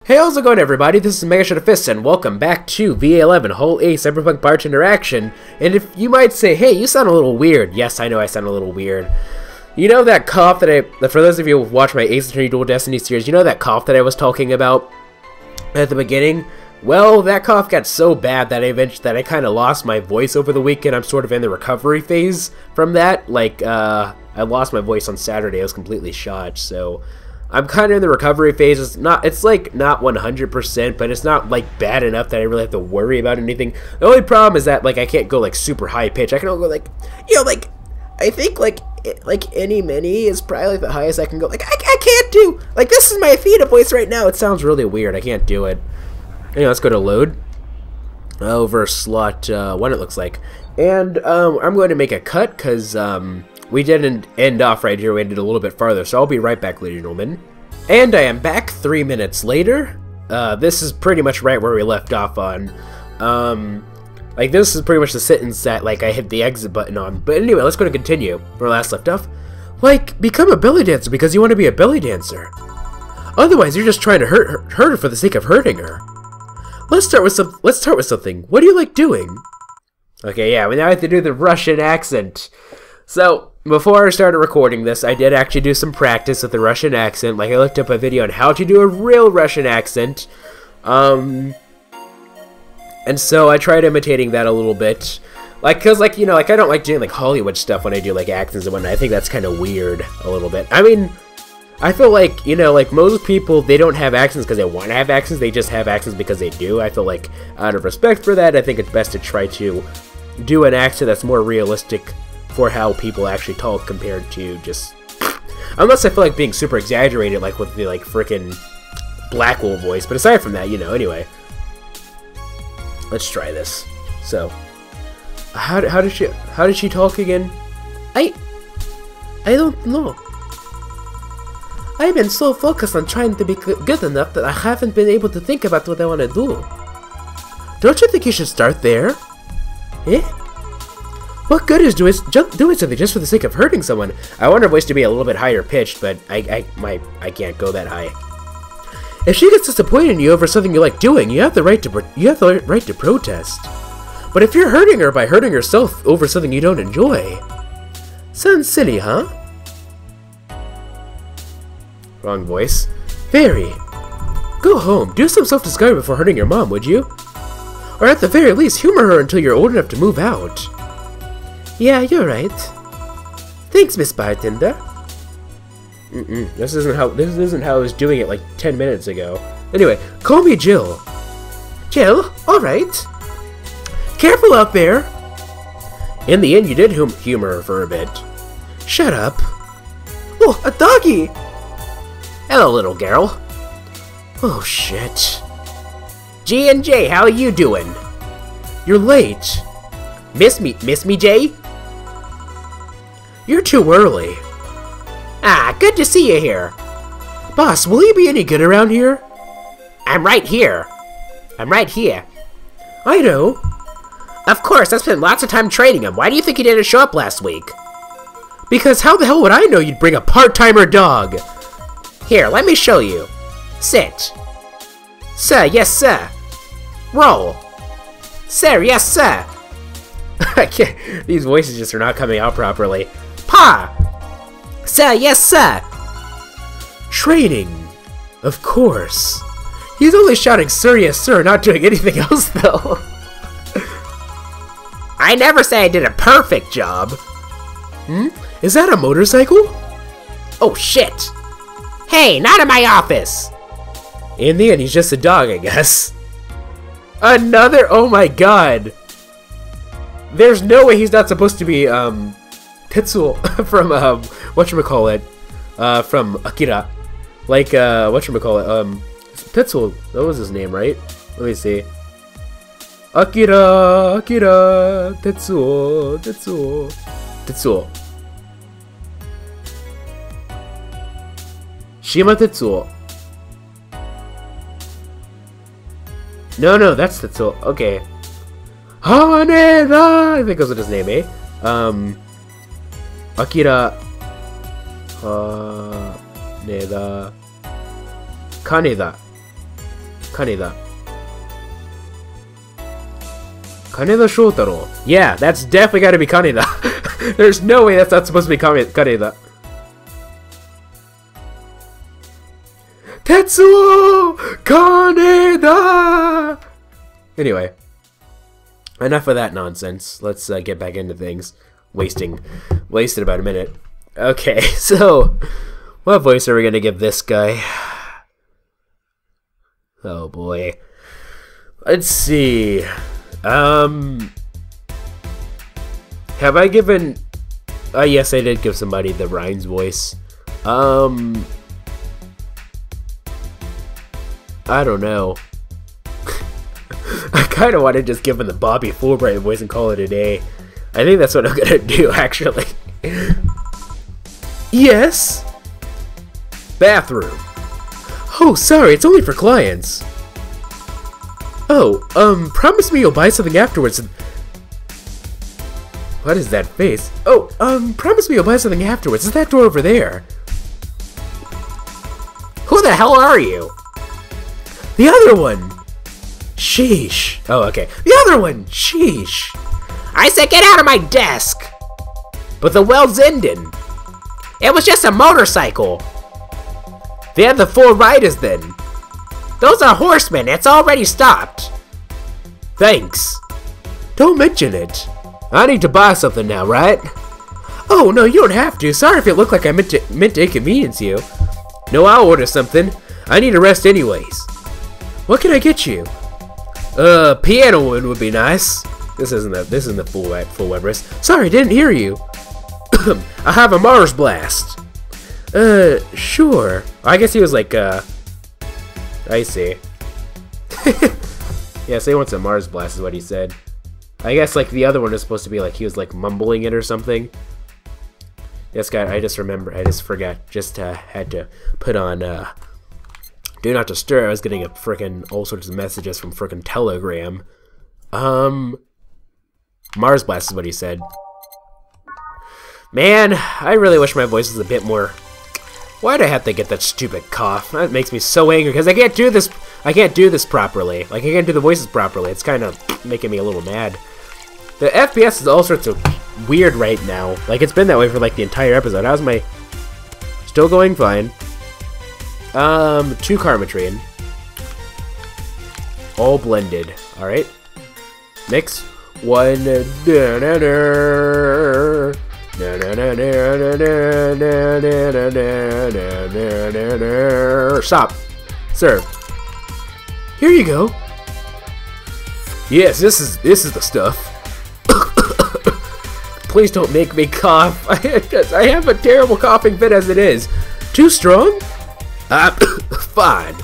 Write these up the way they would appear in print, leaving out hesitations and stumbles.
Hey, how's it going, everybody? This is MegaShadowFist, and welcome back to VA-11, Hole A, Cyberpunk Bartender action. And if you might say, hey, you sound a little weird. Yes, I know I sound a little weird. You know that cough that for those of you who watch my Ace Attorney Dual Destiny series, you know that cough that I was talking about at the beginning? Well, that cough got so bad that I kind of lost my voice over the weekend. I'm sort of in the recovery phase from that. Like, I lost my voice on Saturday. I was completely shot, so I'm kind of in the recovery phase. It's like not 100%, but it's not like bad enough that I really have to worry about anything. The only problem is that like I can't go like super high pitch. I can only go like, you know, like I think like any mini is probably like the highest I can go. Like I can't do like this is my Athena voice right now. It sounds really weird. I can't do it. Anyway, let's go to load over slot 1. It looks like, and I'm going to make a cut because we didn't end off right here, we ended a little bit farther, so I'll be right back, ladies and gentlemen. And I am back 3 minutes later. This is pretty much right where we left off on. Like, this is pretty much the sentence that, like, I hit the exit button on. But anyway, let's go to continue where last left off. Like, become a belly dancer because you want to be a belly dancer. Otherwise, you're just trying to hurt her for the sake of hurting her. Let's start with something. What do you like doing? Okay, yeah, we now have to do the Russian accent. So, before I started recording this, I did actually do some practice with the Russian accent. Like, I looked up a video on how to do a real Russian accent. And so I tried imitating that a little bit. Like, cause, like, you know, like, I don't like doing, like, Hollywood stuff when I do, like, accents and whatnot. I think that's kind of weird a little bit. I mean, I feel like, you know, like, most people, they don't have accents because they want to have accents. They just have accents because they do. I feel like, out of respect for that, I think it's best to try to do an accent that's more realistic for how people actually talk compared to just, unless I feel like being super exaggerated, like with the like frickin' Blackwell voice. But aside from that, you know. Anyway, let's try this. So, how did she talk again? I don't know. I've been so focused on trying to be good enough that I haven't been able to think about what I want to do. Don't you think you should start there? Eh? What good is doing something just for the sake of hurting someone? I want her voice to be a little bit higher pitched, but I can't go that high. If she gets disappointed in you over something you like doing, you have the right to protest. But if you're hurting her by hurting yourself over something you don't enjoy, sounds silly, huh? Wrong voice. Very. Go home. Do some self-discovery before hurting your mom, would you? Or at the very least, humor her until you're old enough to move out. Yeah, you're right. Thanks, Miss Bartender. This isn't how I was doing it like 10 minutes ago. Anyway, call me Jill. Jill? Alright. Careful out there. In the end, you did humor her for a bit. Shut up. Oh, a doggy! Hello, little girl. Oh, shit. G&J, how are you doing? You're late. Miss me, Jay? You're too early. Ah, good to see you here. Boss, will you be any good around here? I'm right here. I know. Of course, I spent lots of time training him. Why do you think he didn't show up last week? Because how the hell would I know you'd bring a part-timer dog? Here, let me show you. Sit. Sir, yes, sir. Roll. Sir, yes, sir. I can't. These voices just are not coming out properly. Pa! Sir, yes, sir! Training. Of course. He's only shouting, sir, yes, sir, not doing anything else, though. I never say I did a perfect job. Is that a motorcycle? Oh, shit. Hey, not in my office! In the end, he's just a dog, I guess. Another? Oh my god. There's no way he's not supposed to be, Tetsuo from, whatchamacallit, from Akira. Like, whatchamacallit, Tetsuo, that was his name, right? Let me see. Akira, Tetsuo. Shima Tetsuo. No, that's Tetsuo. Okay. Haneda! I think that was his name, eh? Akira Kaneda. Kaneda. Kaneda Shotaro. Yeah, that's definitely gotta be Kaneda. There's no way that's not supposed to be Kaneda. Tetsuo Kaneda! Anyway. Enough of that nonsense. Let's get back into things. Wasted about a minute. Okay, so what voice are we gonna give this guy? Oh boy. Let's see. Have I given... yes, I did give somebody the Ryan's voice. I don't know. I kind of want to just give him the Bobby Fulbright voice and call it a day. I think that's what I'm gonna do, actually. Yes? Bathroom. Oh, sorry, it's only for clients. Oh, promise me you'll buy something afterwards. What is that face? Oh, promise me you'll buy something afterwards. Is that door over there? Who the hell are you? The other one! Sheesh. Oh, okay. The other one! Sheesh. I said get out of my desk! But the well's ending. It was just a motorcycle. They had the 4 riders then. Those are horsemen. It's already stopped. Thanks. Don't mention it. I need to buy something now, right? Oh, no, you don't have to. Sorry if it looked like I meant to inconvenience you. No, I'll order something. I need a rest anyways. What can I get you? Piano one would be nice. This isn't the full web rest. Sorry, didn't hear you. I have a Mars Blast. Sure. I guess he was like, I see. Yeah, so he wants a Mars Blast is what he said. I guess like the other one is supposed to be like he was like mumbling it or something. This guy, I just forgot. Just had to put on Do Not Disturb. I was getting a frickin' all sorts of messages from frickin' Telegram. Mars Blast is what he said. Man, I really wish my voice was a bit more... Why'd I have to get that stupid cough? That makes me so angry because I can't do this. I can't do this properly. Like I can't do the voices properly. It's kind of making me a little mad. The FPS is all sorts of weird right now. Like it's been that way for like the entire episode. How's my... Still going fine. 2 Karmatrine. All blended. Alright. Mix. 1. Stop. Serve. Here you go. Yes, this is the stuff. Please don't make me cough. I have a terrible coughing fit as it is. Too strong? Fine.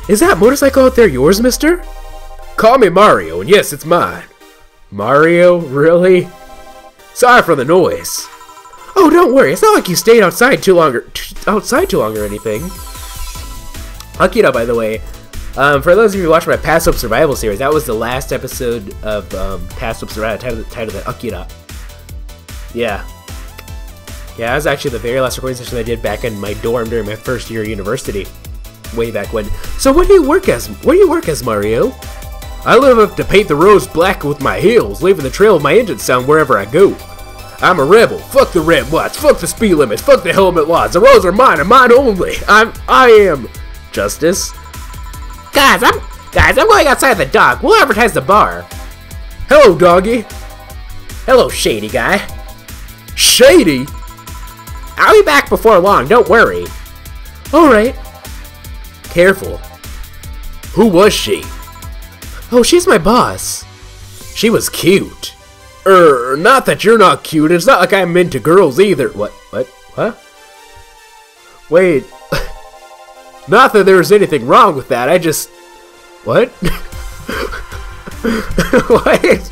Is that motorcycle out there yours, mister? Call me Mario, and yes, it's mine. Mario? Really? Sorry for the noise. Oh, don't worry. It's not like you stayed outside too long or anything. Akira, by the way, for those of you who watched my Pass Up Survival series, that was the last episode of Pass Up Survival, titled Akira. Yeah. Yeah, that was actually the very last recording session I did back in my dorm during my first year of university. Way back when. So what do you work as? What do you work as, Mario? I live up to paint the roads black with my heels, leaving the trail of my engine sound wherever I go. I'm a rebel. Fuck the red lights. Fuck the speed limits. Fuck the helmet laws. The roads are mine and mine only. I am Justice. Guys, I'm going outside the dock. We'll advertise the bar. Hello, doggy. Hello, shady guy. Shady? I'll be back before long. Don't worry. All right. Careful. Who was she? Oh, she's my boss. She was cute. Not that you're not cute. It's not like I'm into girls either. What? Huh? Wait. Not that there's anything wrong with that. I just... What? What?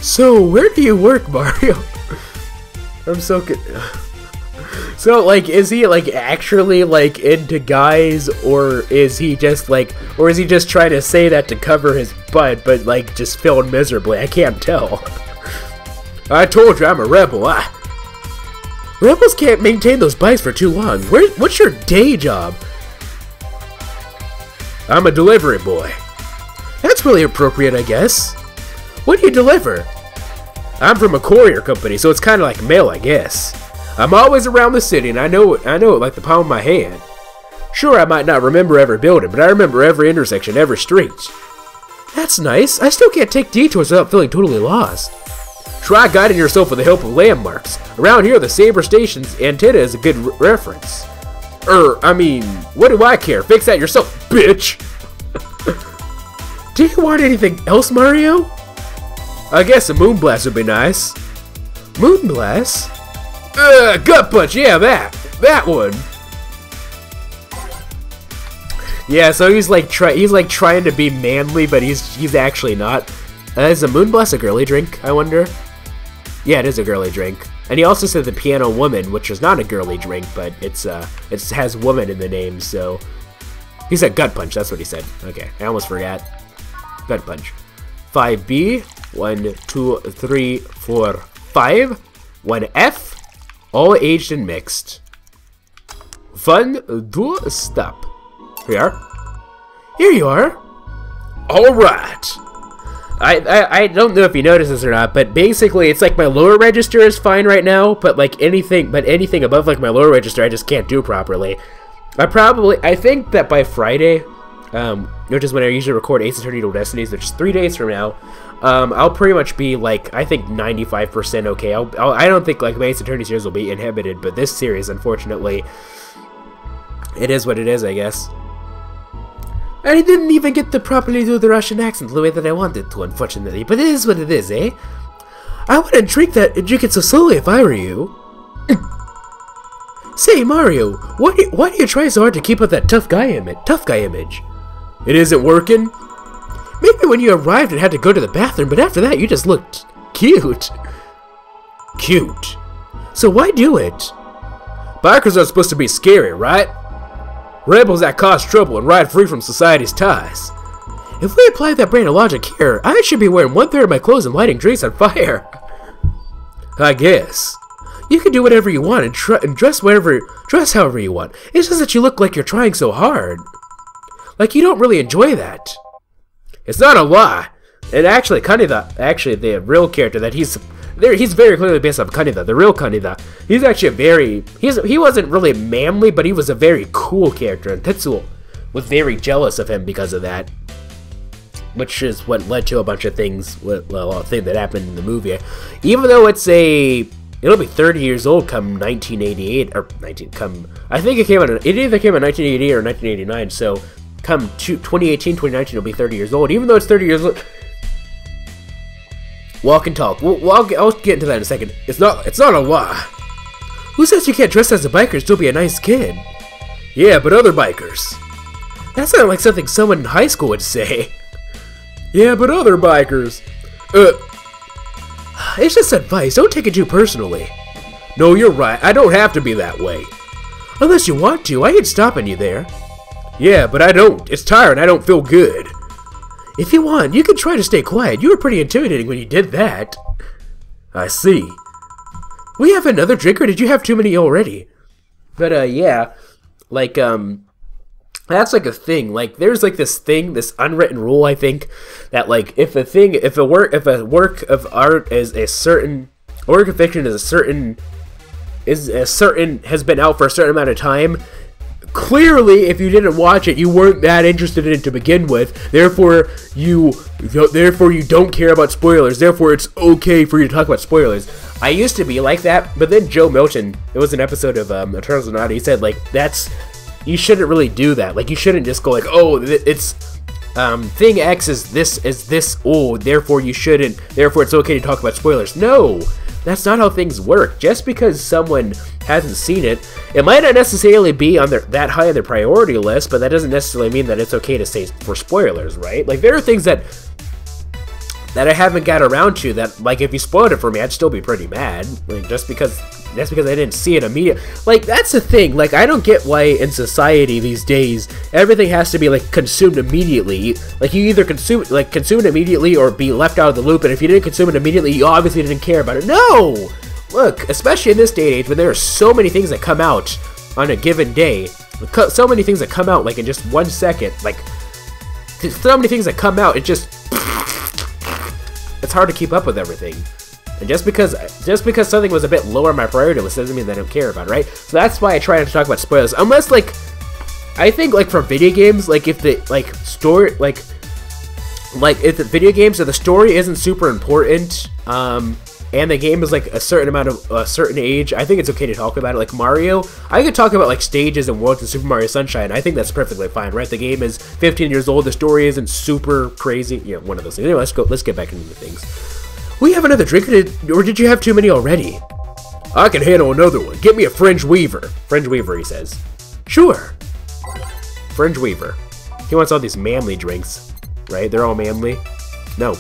So, where do you work, Mario? I'm so... So, like, is he, like, actually, like, into guys, or is he just, like, or is he just trying to say that to cover his butt, but, like, just feeling miserably? I can't tell. I told you I'm a rebel. Rebels can't maintain those bikes for too long. What's your day job? I'm a delivery boy. That's really appropriate, I guess. What do you deliver? I'm from a courier company, so it's kind of like mail, I guess. I'm always around the city, and I know it like the palm of my hand. Sure, I might not remember every building, but I remember every intersection, every street. That's nice. I still can't take detours without feeling totally lost. Try guiding yourself with the help of landmarks. Around here, the Saber Station's antenna is a good reference. I mean, what do I care? Fix that yourself, bitch! Do you want anything else, Mario? I guess a Moonblast would be nice. Moonblast? Gut Punch, yeah, that one. Yeah, so he's like trying to be manly, but he's actually not. Is a Moonblast a girly drink, I wonder? Yeah, it is a girly drink. And he also said the Piano Woman, which is not a girly drink, but it has woman in the name, so... He said Gut Punch, that's what he said. Okay, I almost forgot. Gut Punch. 5B, 1, 2, 3, 4, 5. 1F, all aged and mixed. Fun, do, stop. Here you are. Here you are. Alright. I don't know if you noticed this or not, but basically it's like my lower register is fine right now, but like anything above like my lower register I just can't do properly. I think that by Friday, which is when I usually record Ace Attorney Dual Destinies, which is 3 days from now, I'll pretty much be like, I think 95% okay. I don't think like my Ace Attorney series will be inhibited, but this series, unfortunately, it is what it is, I guess. I didn't even get to properly do the Russian accent the way that I wanted to, unfortunately, but it is what it is, eh? I wouldn't drink it so slowly if I were you. Say, Mario, why do you try so hard to keep up that tough guy image? It isn't working? Maybe when you arrived and had to go to the bathroom, but after that you just looked cute. Cute? So why do it? Bikers are supposed to be scary, right? Rebels that cause trouble and ride free from society's ties. If we apply that brain of logic here, I should be wearing 1/3 of my clothes and lighting drinks on fire. I guess. You can do whatever you want and dress however you want. It's just that you look like you're trying so hard. Like you don't really enjoy that. It's not a lie. And actually, the real character that he's very clearly based on Kaneda, the real Kaneda. He's actually he wasn't really manly, but he was a very cool character, and Tetsuo was very jealous of him because of that. Which is what led to a bunch of things, a thing that happened in the movie. Even though it'll be 30 years old come 1988, or I think it either came in 1988 or 1989, so come 2018, 2019, it'll be 30 years old. Even though it's 30 years old, walk and talk. I'll get into that in a second. It's not a lie. Who says you can't dress as a biker and still be a nice kid? Yeah, but other bikers. That sounded like something someone in high school would say. Yeah, but other bikers. It's just advice. Don't take it too personally. No, you're right. I don't have to be that way. Unless you want to. I ain't stopping you there. Yeah, but I don't. It's tiring. I don't feel good. If you want, you can try to stay quiet. You were pretty intimidating when you did that. I see. We have another drink, or did you have too many already? But, yeah. Like, that's like a thing. Like, there's like this unwritten rule, I think, that like, if a work of art is a certain, a work of fiction has been out for a certain amount of time, clearly, if you didn't watch it, you weren't that interested in it to begin with. Therefore, you don't care about spoilers. Therefore, it's okay for you to talk about spoilers. I used to be like that, but then Joe Milton, it was an episode of Eternals Not, he said, like, you shouldn't really do that. Like, you shouldn't just go like, oh, it's thing X is this, oh, therefore it's okay to talk about spoilers. No, that's not how things work. Just because someone hasn't seen it, it might not necessarily be on that high on their priority list, but that doesn't necessarily mean that it's okay to say for spoilers, right? Like, there are things that I haven't got around to that, like, if you spoiled it for me, I'd still be pretty mad. Like, just because I didn't see it immediately. Like, that's the thing. Like, I don't get why in society these days everything has to be like consumed immediately. Like, you either consume it immediately or be left out of the loop. And if you didn't consume it immediately, you obviously didn't care about it. No, look, especially in this day and age when there are so many things that come out on a given day, so many things that come out like in just 1 second. Like, there's so many things that come out, it's hard to keep up with everything. And just because something was a bit lower on my priority list doesn't mean that I don't care about it, right? So that's why I try not to talk about spoilers, unless like, I think like for video games, like if the like story like if the video games or the story isn't super important, and the game is like a certain amount of a certain age, I think it's okay to talk about it. Like Mario, I could talk about like stages and worlds in Super Mario Sunshine. I think that's perfectly fine, right? The game is 15 years old. The story isn't super crazy. Yeah, one of those things. Anyway, let's get back into the things. We have another drink, or did you have too many already? I can handle another one. Get me a Fringe Weaver. Fringe Weaver, he says. Sure. Fringe Weaver. He wants all these manly drinks, right? They're all manly. No.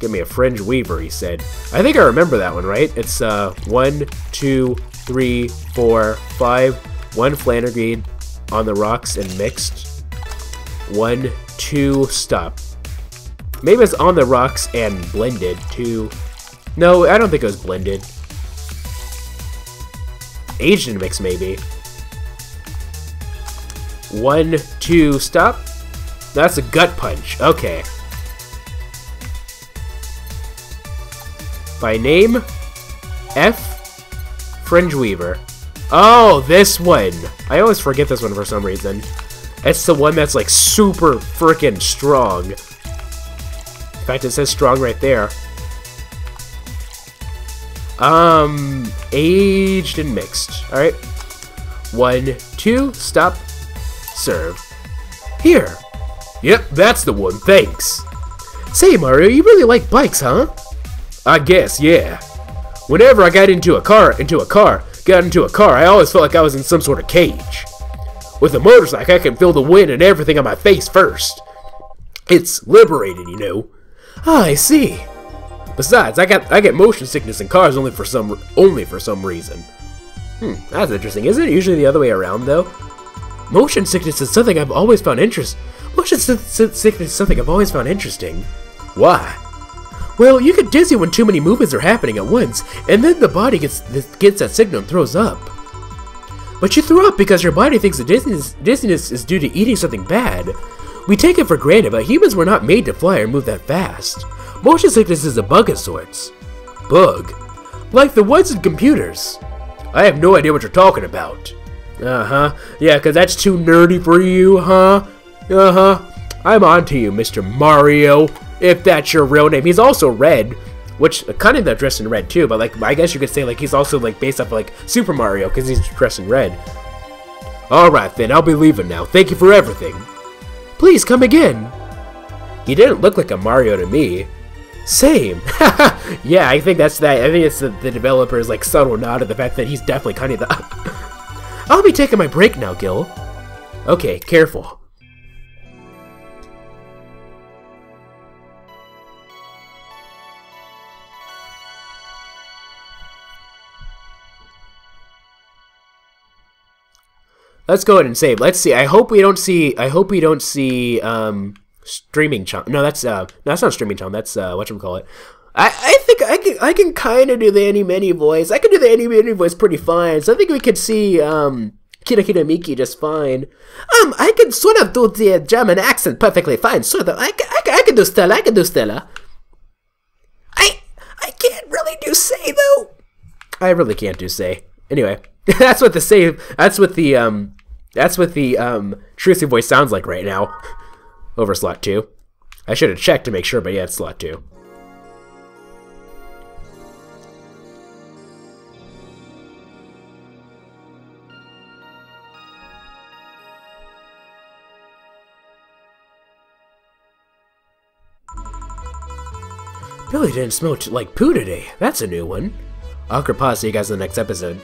Give me a Fringe Weaver, he said. I think I remember that one, right? It's 1, 2, 3, 4, 5. 1 Flannery on the rocks and mixed. 1, 2, stop. Maybe it's on the rocks and blended. 2. No, I don't think it was blended. Aged and mixed, maybe. 1, 2, stop. That's a gut punch. Okay. By name, F. Fringe Weaver. Oh, this one. I always forget this one for some reason. It's the one that's like super freaking strong. In fact, it says strong right there. Aged and mixed. Alright. 1, 2, stop. Serve. Here. Yep, that's the one. Thanks. Say, Mario, you really like bikes, huh? I guess, yeah. Whenever I got into a car, I always felt like I was in some sort of cage. With a motorcycle, I can feel the wind and everything on my face first. It's liberating, you know. Ah, I see. Besides, I get motion sickness in cars only for some reason. That's interesting. Isn't it usually the other way around, though? Motion sickness is something I've always found interesting. Why? Well, you get dizzy when too many movements are happening at once, and then the body gets that signal and throws up. But you throw up because your body thinks the dizziness is due to eating something bad. We take it for granted, but humans were not made to fly or move that fast. Motion sickness is a bug of sorts. Bug? Like the ones in computers. I have no idea what you're talking about. Uh-huh. Yeah, 'cause that's too nerdy for you, huh? Uh-huh. I'm on to you, Mr. Mario. If that's your real name. He's also red, which kind of dressed in red too, but like I guess you could say like he's also like based off like Super Mario because he's dressed in red. Alright then, I'll be leaving now. Thank you for everything. Please come again. He didn't look like a Mario to me. Same. Yeah, I think that's that. I think it's the developer's like subtle nod at the fact that he's definitely kind of the I'll be taking my break now, Gil. Okay, careful. Let's go ahead and save. Let's see. I hope we don't see streaming chunk. No, that's not streaming chunk. That's whatchamacallit. I think I can kind of do the Any voice. I can do the Any voice pretty fine. So I think we could see Kira Kira Miki just fine. I can sort of do the German accent perfectly fine. Sort of. I can do Stella. I can do Stella. I can't really do Say though. I really can't do Say. Anyway, that's what the save. That's what the Trucy voice sounds like right now. Over slot 2. I should have checked to make sure, but yeah, it's slot 2. Billy didn't smell like poo today. That's a new one. Awkward pause. See you guys in the next episode.